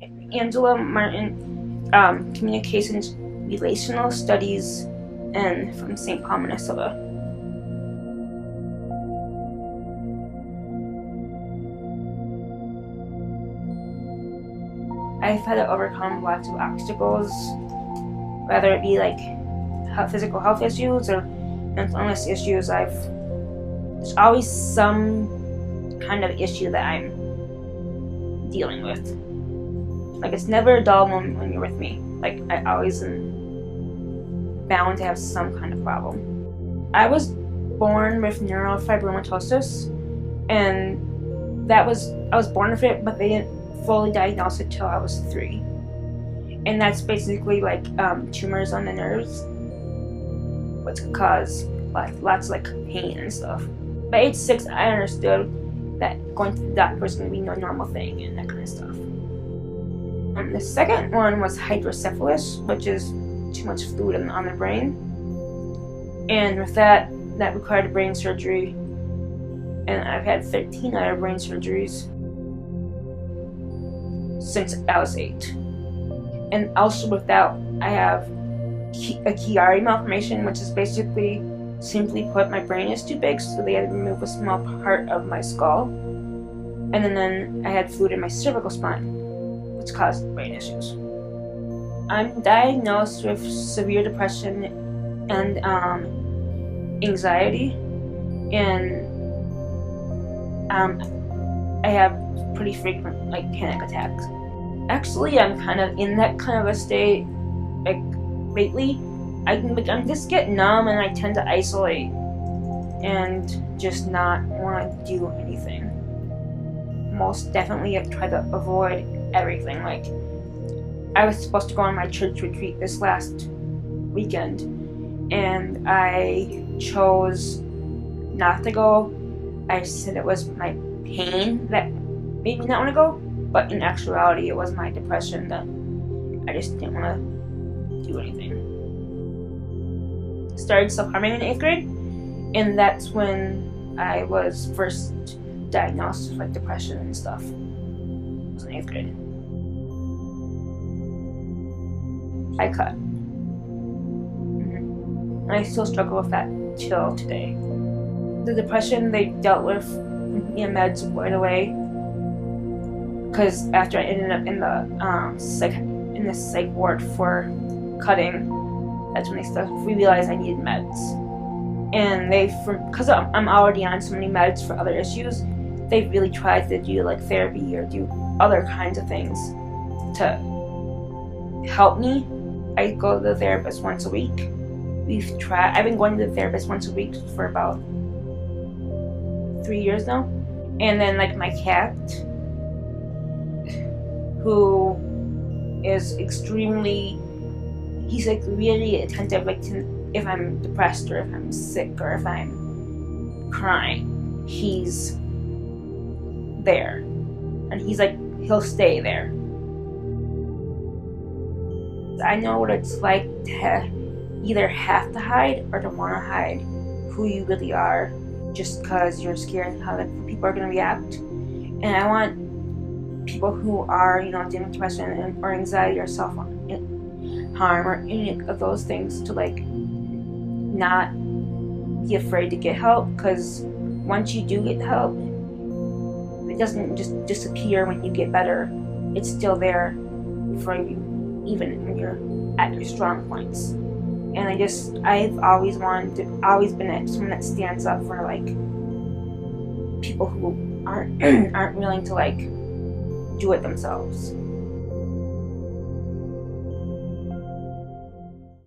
Angela Martin, Communications Relational Studies, and from St. Paul, Minnesota. I've had to overcome lots of obstacles, whether it be like physical health issues or mental illness issues. There's always some kind of issue that I'm dealing with. Like, it's never a dull moment when you're with me. Like, I always am bound to have some kind of problem. I was born with neurofibromatosis, and I was born with it, but they didn't fully diagnose it till I was 3. And that's basically like tumors on the nerves, which could cause lots of like pain and stuff. By age 6, I understood that going to the doctor was going to be no normal thing and that kind of stuff. The second one was hydrocephalus, which is too much fluid on the brain. And with that required brain surgery. And I've had 13 other brain surgeries since I was 8. And also with that, I have a Chiari malformation, which is basically, simply put, my brain is too big, so they had to remove a small part of my skull. And then I had fluid in my cervical spine, which caused brain issues. I'm diagnosed with severe depression and anxiety, and I have pretty frequent like panic attacks. Actually, I'm kind of in that kind of a state like lately. I'm just get numb, and I tend to isolate and just not want to do anything. Most definitely, I've tried to avoid everything. Like, I was supposed to go on my church retreat this last weekend, and I chose not to go. I said it was my pain that made me not want to go, but in actuality, it was my depression that I just didn't want to do anything. Started self-harming in 8th grade, and that's when I was first diagnosed with like depression and stuff. It was in 8th grade. I cut. And I still struggle with that till today. The depression they dealt with meds right away, because after I ended up in the psych ward for cutting, that's when we realized I needed meds. And because I'm already on so many meds for other issues, they really tried to do like therapy or do other kinds of things to help me. I go to the therapist once a week. I've been going to the therapist once a week for about 3 years now. And then like my cat, who is he's like really attentive, like if I'm depressed or if I'm sick or if I'm crying, he's there. And he'll stay there. I know what it's like to either have to hide or to want to hide who you really are, just because you're scared how people are going to react. And I want people who are, dealing with depression or anxiety or self-harm or any of those things to like not be afraid to get help, because once you do get help, it doesn't just disappear when you get better. It's still there for you, even when you're at your strong points. And I've always been someone that stands up for like people who aren't willing to like do it themselves.